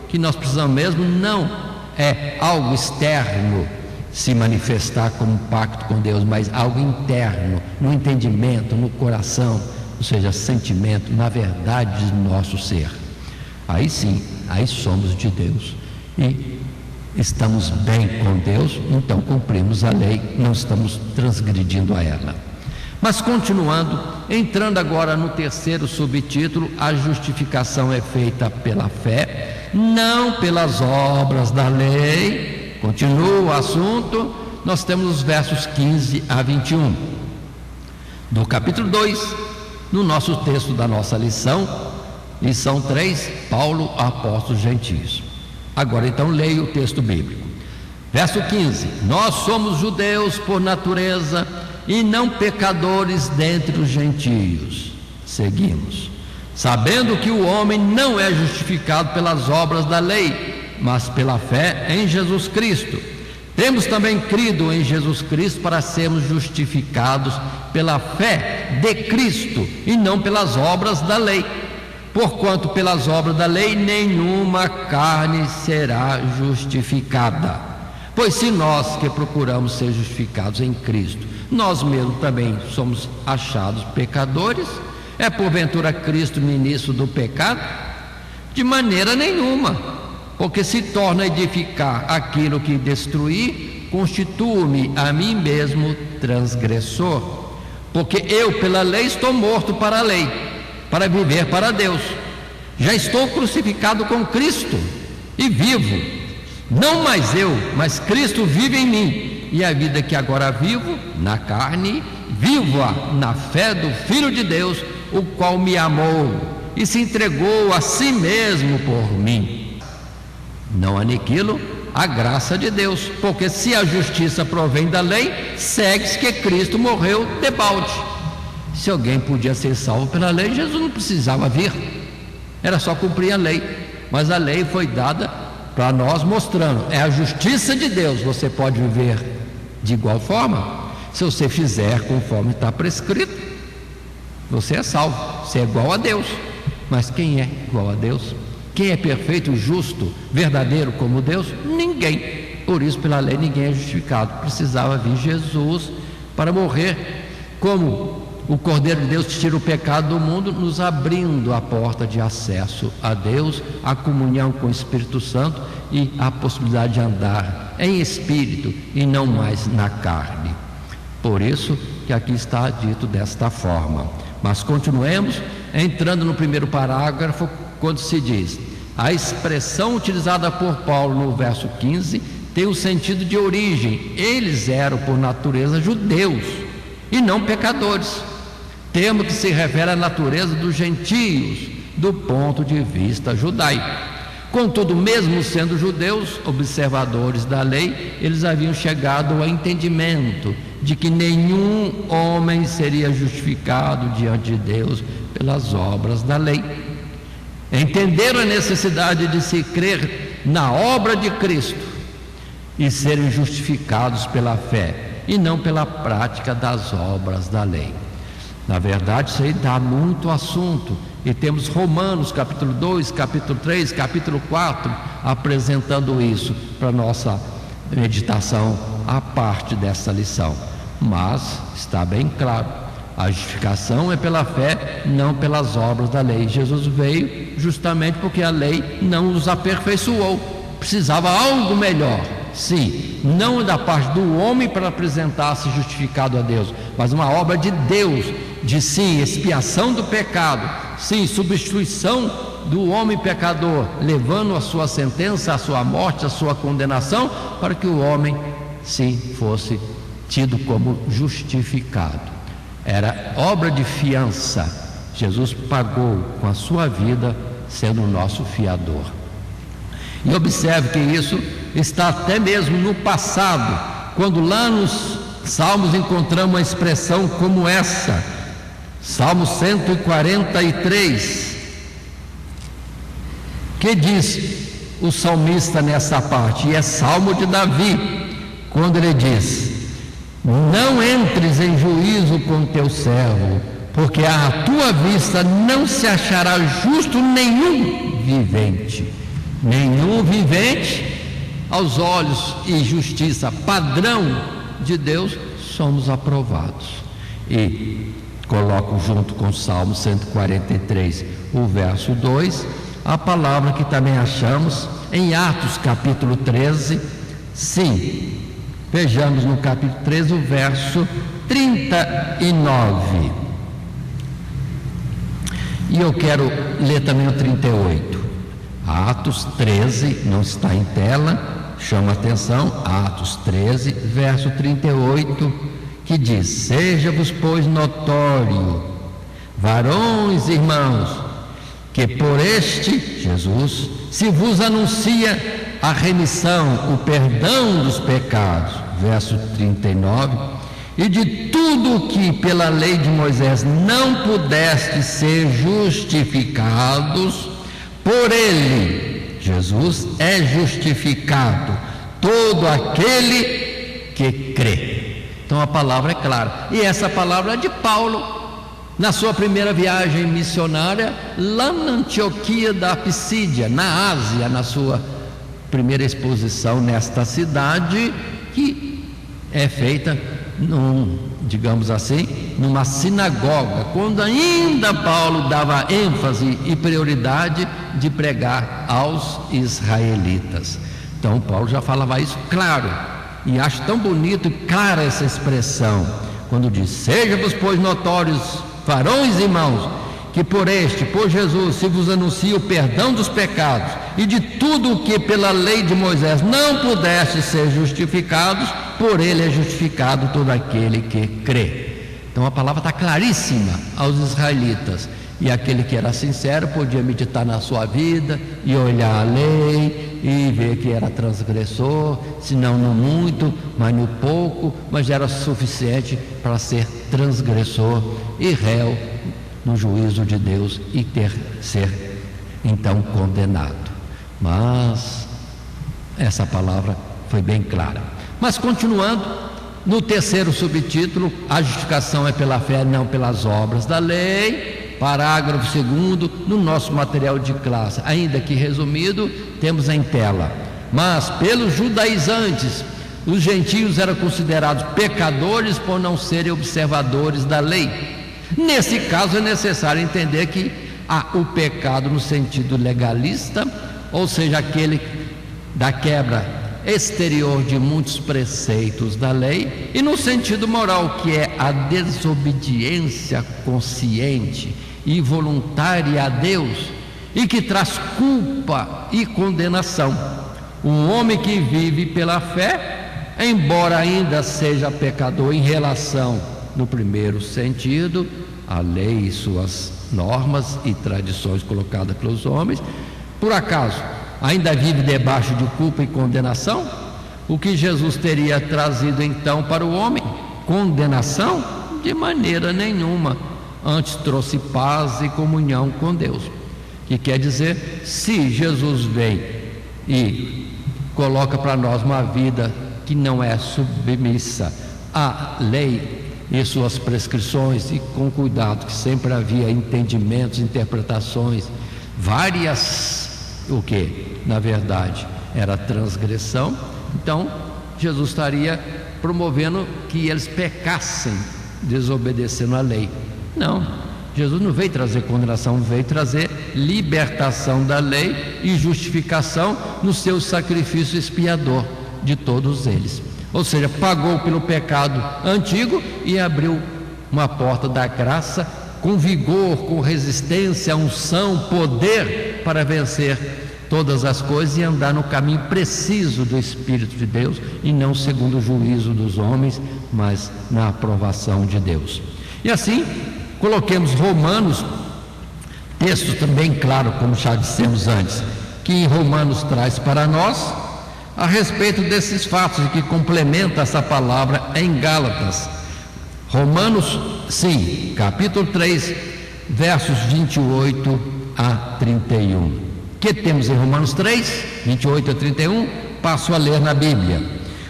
que nós precisamos mesmo, não é algo externo se manifestar como pacto com Deus, mas algo interno, no entendimento, no coração, ou seja, sentimento, na verdade do nosso ser. Aí sim, aí somos de Deus e estamos bem com Deus, então cumprimos a lei, não estamos transgredindo a ela. Mas continuando, entrando agora no terceiro subtítulo: a justificação é feita pela fé, não pelas obras da lei. Continua o assunto, nós temos os versos 15 a 21 do capítulo 2, no nosso texto da nossa lição 3, Paulo, apóstolo dos gentios. Agora então leia o texto bíblico. Verso 15: nós somos judeus por natureza e não pecadores dentre os gentios. Seguimos. Sabendo que o homem não é justificado pelas obras da lei, mas pela fé em Jesus Cristo. Temos também crido em Jesus Cristo para sermos justificados pela fé de Cristo e não pelas obras da lei. Porquanto pelas obras da lei nenhuma carne será justificada. Pois se nós que procuramos ser justificados em Cristo, nós mesmos também somos achados pecadores, é porventura Cristo ministro do pecado? De maneira nenhuma, porque se torna a edificar aquilo que destruir, constituo-me a mim mesmo transgressor. porque eu, pela lei, estou morto para a lei, para viver para Deus. Já estou crucificado com Cristo e vivo, não mais eu, mas Cristo vive em mim, e a vida que agora vivo na carne, vivo-a na fé do Filho de Deus, o qual me amou e se entregou a si mesmo por mim. Não aniquilo a graça de Deus, porque se a justiça provém da lei, segue-se que Cristo morreu debalde. Se alguém podia ser salvo pela lei, Jesus não precisava vir, era só cumprir a lei. Mas a lei foi dada para nós, mostrando, é a justiça de Deus. Você pode viver de igual forma, se você fizer conforme está prescrito, você é salvo, você é igual a Deus. Mas quem é igual a Deus? Quem é perfeito, justo, verdadeiro como Deus? Ninguém. Por isso, pela lei, ninguém é justificado. Precisava vir Jesus para morrer como o Cordeiro de Deus que tira o pecado do mundo, nos abrindo a porta de acesso a Deus, a comunhão com o Espírito Santo e a possibilidade de andar em espírito e não mais na carne. Por isso que aqui está dito desta forma. Mas continuemos entrando no primeiro parágrafo, quando se diz: a expressão utilizada por Paulo no verso 15 tem o sentido de origem. Eles eram por natureza judeus e não pecadores, termo que se refere à natureza dos gentios do ponto de vista judaico. Contudo, mesmo sendo judeus, observadores da lei, eles haviam chegado ao entendimento de que nenhum homem seria justificado diante de Deus pelas obras da lei. Entenderam a necessidade de se crer na obra de Cristo e serem justificados pela fé e não pela prática das obras da lei. Na verdade, isso aí dá muito assunto, e temos Romanos capítulo 2, capítulo 3, capítulo 4 apresentando isso para nossa meditação à parte dessa lição. Mas está bem claro, a justificação é pela fé, não pelas obras da lei. Jesus veio justamente porque a lei não os aperfeiçoou, precisava algo melhor. Sim, não da parte do homem para apresentar-se justificado a Deus, mas uma obra de Deus, de sim, expiação do pecado, sim, substituição do homem pecador, levando a sua sentença, a sua morte, a sua condenação, para que o homem, sim, fosse tido como justificado. Era obra de fiança. Jesus pagou com a sua vida, sendo o nosso fiador. E observe que isso está até mesmo no passado, quando lá nos Salmos encontramos uma expressão como essa, Salmo 143, que diz o salmista nessa parte, e é Salmo de Davi, quando ele diz: não entres em juízo com teu servo, porque à tua vista não se achará justo nenhum vivente. Nenhum vivente, aos olhos e justiça padrão de Deus, somos aprovados. E coloco junto com o Salmo 143, o verso 2, a palavra que também achamos em Atos capítulo 13. Sim, vejamos no capítulo 13 o verso 39. E eu quero ler também o 38. Atos 13, não está em tela, chama atenção, Atos 13, verso 38, que diz: seja-vos, pois, notório, varões e irmãos, que por este Jesus se vos anuncia a remissão, o perdão dos pecados, verso 39, e de tudo o que pela lei de Moisés não pudeste ser justificados, por ele, Jesus, é justificado todo aquele que crê. Então a palavra é clara, e essa palavra é de Paulo, na sua primeira viagem missionária, lá na Antioquia da Pisídia, na Ásia, na sua primeira exposição nesta cidade, que é feita digamos assim, numa sinagoga, quando ainda Paulo dava ênfase e prioridade de pregar aos israelitas. Então Paulo já falava isso claro, e acho tão bonito e clara essa expressão, quando diz: seja-vos, pois, notórios, varões e irmãos, que por Jesus, se vos anuncia o perdão dos pecados, e de tudo o que pela lei de Moisés não pudeste ser justificados, por ele é justificado todo aquele que crê. Então a palavra está claríssima aos israelitas, e aquele que era sincero podia meditar na sua vida e olhar a lei e ver que era transgressor, se não no muito, mas no pouco, mas era suficiente para ser transgressor e réu no juízo de Deus e ser então condenado. Mas essa palavra foi bem clara. Mas continuando, no terceiro subtítulo, a justificação é pela fé, não pelas obras da lei. Parágrafo 2º, no nosso material de classe, ainda que resumido, temos em tela: mas pelos judaizantes, os gentios eram considerados pecadores por não serem observadores da lei. Nesse caso é necessário entender que há o pecado no sentido legalista, ou seja, aquele da quebra exterior de muitos preceitos da lei, e no sentido moral, que é a desobediência consciente e voluntária a Deus, e que traz culpa e condenação. Um homem que vive pela fé, embora ainda seja pecador em relação, no primeiro sentido, a lei e suas normas e tradições colocadas pelos homens, por acaso ainda vive debaixo de culpa e condenação? O que Jesus teria trazido então para o homem? Condenação? De maneira nenhuma. Antes trouxe paz e comunhão com Deus. Que quer dizer, se Jesus vem e coloca para nós uma vida que não é submissa à lei e suas prescrições, e com cuidado, que sempre havia entendimentos, interpretações, várias, o que na verdade era transgressão, então Jesus estaria promovendo que eles pecassem, desobedecendo a lei. Não, Jesus não veio trazer condenação, veio trazer libertação da lei e justificação no seu sacrifício expiador de todos eles. Ou seja, pagou pelo pecado antigo e abriu uma porta da graça com vigor, com resistência, unção, poder para vencer todas as coisas e andar no caminho preciso do Espírito de Deus, e não segundo o juízo dos homens, mas na aprovação de Deus. E assim, coloquemos Romanos, texto também claro, como já dissemos antes, que em Romanos traz para nós a respeito desses fatos, e que complementa essa palavra em Gálatas. Romanos, sim, capítulo 3, versos 28 a 31. Que temos em Romanos 3, 28 a 31? Passo a ler na Bíblia.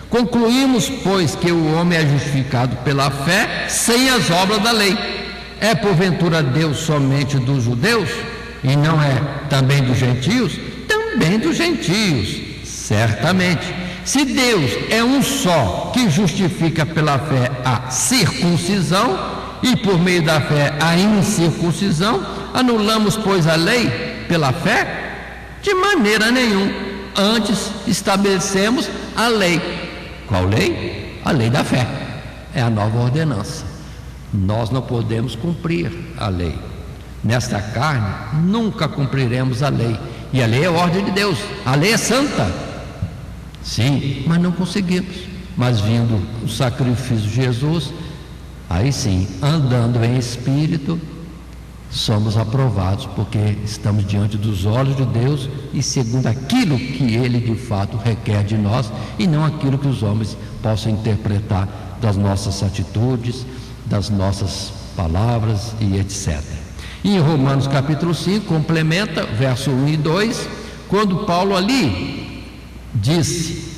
Concluímos, pois, que o homem é justificado pela fé sem as obras da lei. É porventura Deus somente dos judeus? E não é também dos gentios? Também dos gentios. Certamente, se Deus é um só, que justifica pela fé a circuncisão e por meio da fé a incircuncisão, anulamos, pois, a lei pela fé? De maneira nenhuma. Antes estabelecemos a lei. Qual lei? A lei da fé. É a nova ordenança. Nós não podemos cumprir a lei. Nesta carne, nunca cumpriremos a lei. E a lei é a ordem de Deus. A lei é santa. Sim, mas não conseguimos. Mas vindo o sacrifício de Jesus, aí sim, andando em espírito, somos aprovados, porque estamos diante dos olhos de Deus e segundo aquilo que Ele de fato requer de nós, e não aquilo que os homens possam interpretar das nossas atitudes, das nossas palavras e etc. E em Romanos capítulo 5, complementa, verso 1 e 2, quando Paulo ali disse: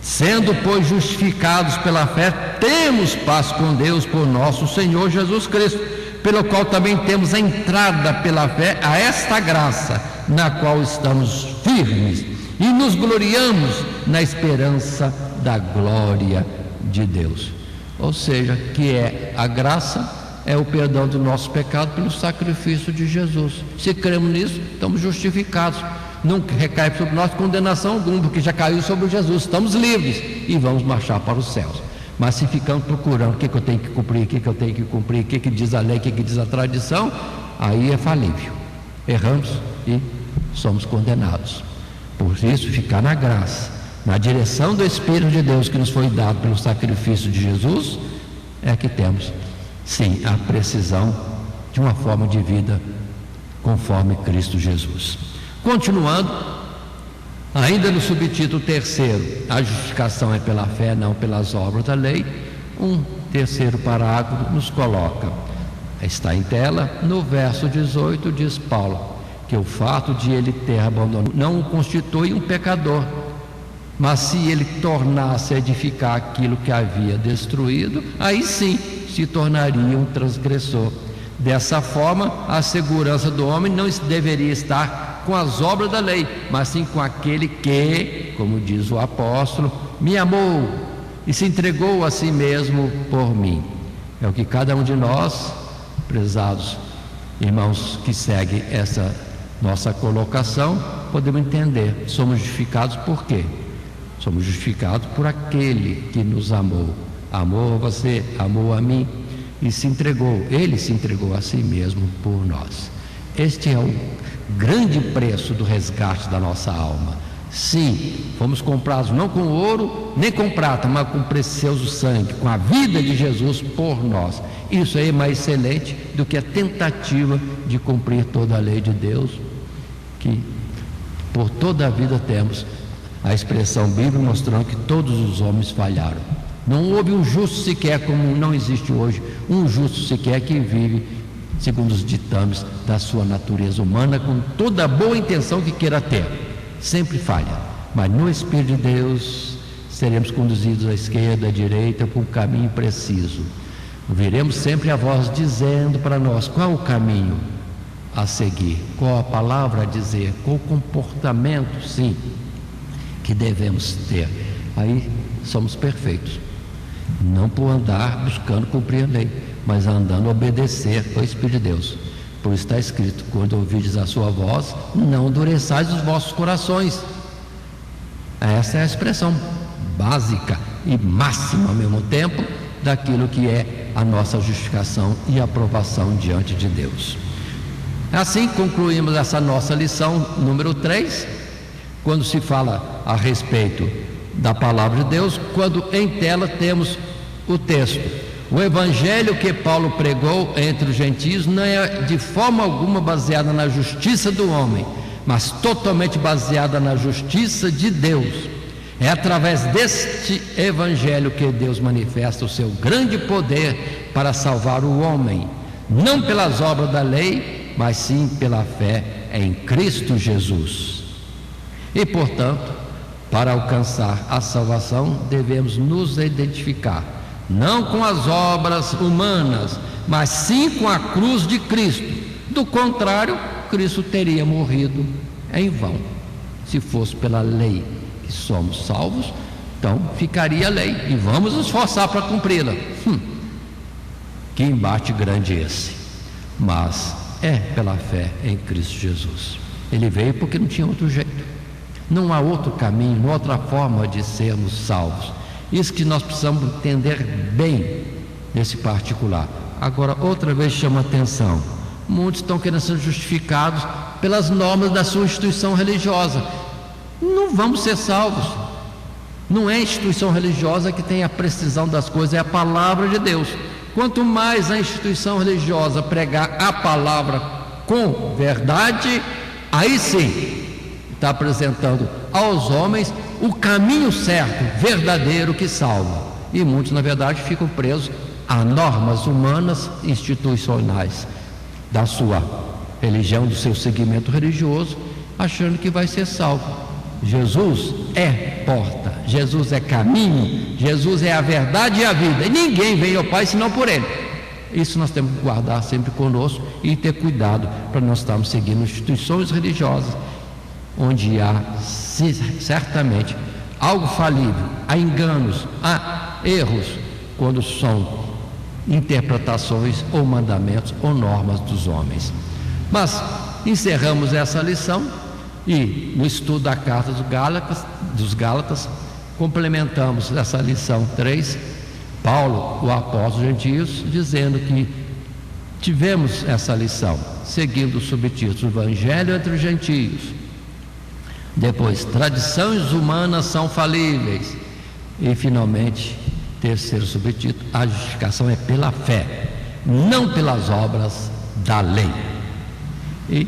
sendo, pois, justificados pela fé, temos paz com Deus por nosso Senhor Jesus Cristo, pelo qual também temos a entrada pela fé a esta graça, na qual estamos firmes e nos gloriamos na esperança da glória de Deus. Ou seja, que é a graça, é o perdão do nosso pecado pelo sacrifício de Jesus. Se cremos nisso, estamos justificados. Não recai sobre nós condenação alguma, porque já caiu sobre Jesus. Estamos livres e vamos marchar para os céus. Mas se ficamos procurando o que eu tenho que cumprir, o que eu tenho que cumprir, o que diz a lei, o que diz a tradição, aí é falível. Erramos e somos condenados. Por isso, ficar na graça, na direção do Espírito de Deus que nos foi dado pelo sacrifício de Jesus, é que temos, sim, a precisão de uma forma de vida conforme Cristo Jesus. Continuando, ainda no subtítulo 3º, a justificação é pela fé, não pelas obras da lei, um terceiro parágrafo nos coloca, está em tela, no verso 18 diz Paulo, que o fato de ele ter abandonado não o constitui um pecador, mas se ele tornasse a edificar aquilo que havia destruído, aí sim se tornaria um transgressor. Dessa forma, a segurança do homem não deveria estar com as obras da lei, mas sim com aquele que, como diz o apóstolo, me amou e se entregou a si mesmo por mim. É o que cada um de nós, prezados irmãos que seguem essa nossa colocação, podemos entender. Somos justificados por quê? Somos justificados por aquele que nos amou. Amou a você, amou a mim e se entregou. Ele se entregou a si mesmo por nós. Este é o grande preço do resgate da nossa alma. Sim, fomos comprados não com ouro nem com prata, mas com precioso sangue, com a vida de Jesus por nós. Isso aí é mais excelente do que a tentativa de cumprir toda a lei de Deus, que por toda a vida temos a expressão bíblica mostrando que todos os homens falharam. Não houve um justo sequer, como não existe hoje um justo sequer que vive segundo os ditames da sua natureza humana, com toda a boa intenção que queira ter. Sempre falha, mas no Espírito de Deus seremos conduzidos à esquerda, à direita, por um caminho preciso. Ouviremos sempre a voz dizendo para nós qual o caminho a seguir, qual a palavra a dizer, qual o comportamento, sim, que devemos ter. Aí somos perfeitos, não por andar buscando cumprir a lei, mas andando a obedecer ao Espírito de Deus. Por isso está escrito, quando ouvides a sua voz, não endureçais os vossos corações. Essa é a expressão básica e máxima ao mesmo tempo daquilo que é a nossa justificação e aprovação diante de Deus. Assim concluímos essa nossa lição número 3, quando se fala a respeito da palavra de Deus, quando em tela temos o texto. O evangelho que Paulo pregou entre os gentios não é de forma alguma baseada na justiça do homem, mas totalmente baseada na justiça de Deus. É através deste evangelho que Deus manifesta o seu grande poder para salvar o homem, não pelas obras da lei, mas sim pela fé em Cristo Jesus. E portanto, para alcançar a salvação, devemos nos identificar não com as obras humanas, mas sim com a cruz de Cristo. Do contrário, Cristo teria morrido em vão. Se fosse pela lei que somos salvos, então ficaria a lei e vamos nos esforçar para cumpri-la. Que embate grande esse! Mas é pela fé em Cristo Jesus. Ele veio porque não tinha outro jeito, não há outro caminho, não há outra forma de sermos salvos. Isso que nós precisamos entender bem nesse particular. Agora, outra vez chama atenção, muitos estão querendo ser justificados pelas normas da sua instituição religiosa. Não vamos ser salvos. Não é a instituição religiosa que tem a precisão das coisas, é a palavra de Deus. Quanto mais a instituição religiosa pregar a palavra com verdade, aí sim está apresentando aos homens o caminho certo, verdadeiro, que salva. E muitos, na verdade, ficam presos a normas humanas institucionais da sua religião, do seu segmento religioso, achando que vai ser salvo. Jesus é porta, Jesus é caminho, Jesus é a verdade e a vida, e ninguém vem ao Pai senão por Ele. Isso nós temos que guardar sempre conosco e ter cuidado para não estarmos seguindo instituições religiosas onde há certamente algo falível, há enganos, há erros, quando são interpretações ou mandamentos ou normas dos homens. Mas encerramos essa lição e no estudo da carta dos Gálatas complementamos essa lição 3 Paulo, o apóstolo gentios, dizendo que tivemos essa lição, seguindo o subtítulo Evangelho entre os gentios. Depois, tradições humanas são falíveis. E finalmente, terceiro subtítulo, a justificação é pela fé, não pelas obras da lei. E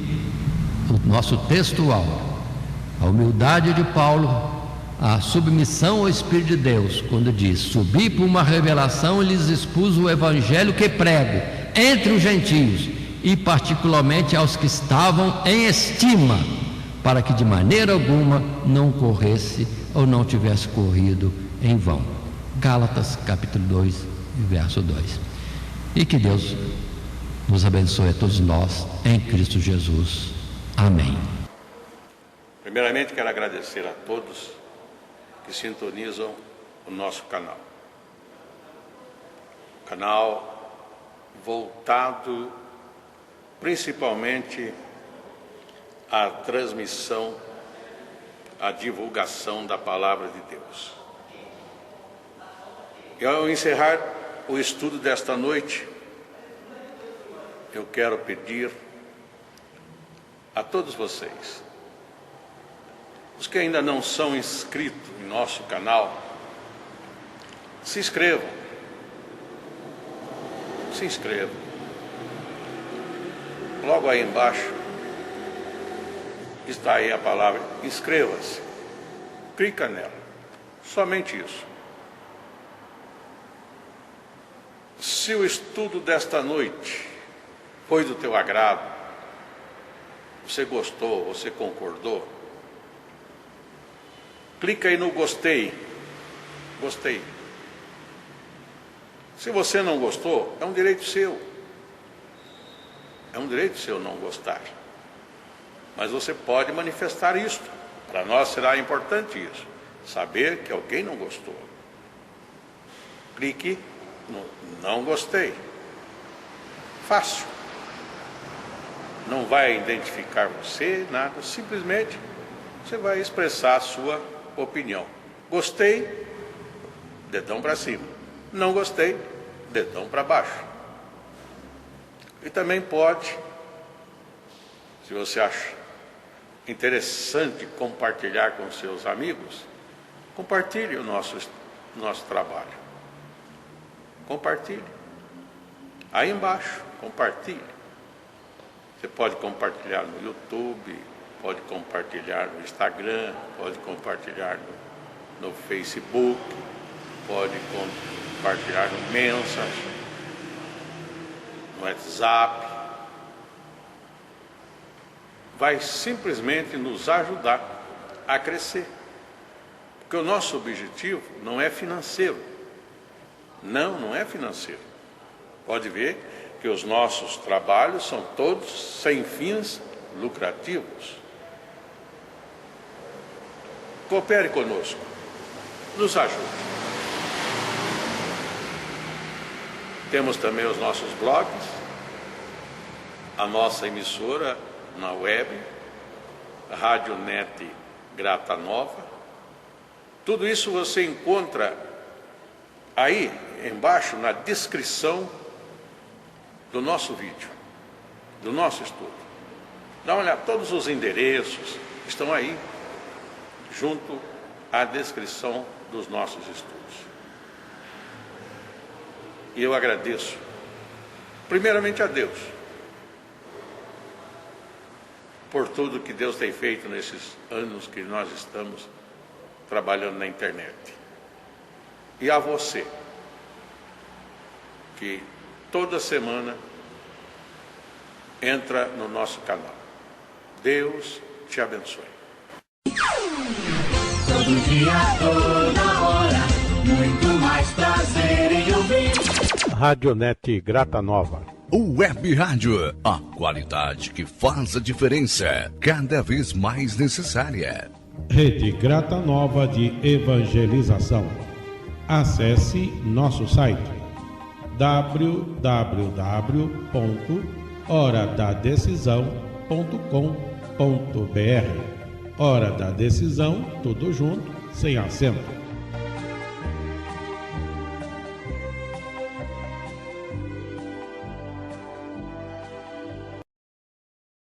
o nosso textual, a humildade de Paulo, a submissão ao Espírito de Deus, quando diz: subi por uma revelação e lhes expus o evangelho que prego entre os gentios, e particularmente aos que estavam em estima, para que de maneira alguma não corresse ou não tivesse corrido em vão. Gálatas capítulo 2, verso 2. E que Deus nos abençoe a todos nós, em Cristo Jesus. Amém. Primeiramente, quero agradecer a todos que sintonizam o nosso canal. Canal voltado principalmente à transmissão, à divulgação da Palavra de Deus. E ao encerrar o estudo desta noite, eu quero pedir a todos vocês, os que ainda não são inscritos em nosso canal, se inscrevam. Se inscrevam. Logo aí embaixo está aí a palavra inscreva-se. Clica nela. Somente isso. Se o estudo desta noite foi do teu agrado, você gostou, você concordou, clica aí no gostei. Gostei. Se você não gostou, é um direito seu. É um direito seu não gostar. Mas você pode manifestar isto. Para nós será importante isso. Saber que alguém não gostou. Clique no não gostei. Fácil. Não vai identificar você, nada. Simplesmente você vai expressar a sua opinião. Gostei, dedão para cima. Não gostei, dedão para baixo. E também pode, se você acha interessante compartilhar com seus amigos, compartilhe o nosso trabalho. Compartilhe. Aí embaixo, compartilhe. Você pode compartilhar no YouTube, pode compartilhar no Instagram, pode compartilhar no Facebook, pode compartilhar no Messenger, no WhatsApp. Vai simplesmente nos ajudar a crescer. Porque o nosso objetivo não é financeiro. Não é financeiro. Pode ver que os nossos trabalhos são todos sem fins lucrativos. Coopere conosco. Nos ajude. Temos também os nossos blogs, a nossa emissora na web, a Rádio Net Grata Nova. Tudo isso você encontra aí embaixo na descrição do nosso vídeo, do nosso estudo. Dá uma olhada, todos os endereços estão aí, junto à descrição dos nossos estudos. E eu agradeço, primeiramente a Deus, por tudo que Deus tem feito nesses anos que nós estamos trabalhando na internet. E a você, que toda semana entra no nosso canal. Deus te abençoe. Todo dia, toda hora, muito mais prazer em ouvir. Radionet Grata Nova. Web Rádio, a qualidade que faz a diferença, cada vez mais necessária. Rede Grata Nova de Evangelização. Acesse nosso site www.horadadecisão.com.br. Hora da Decisão, tudo junto, sem acento.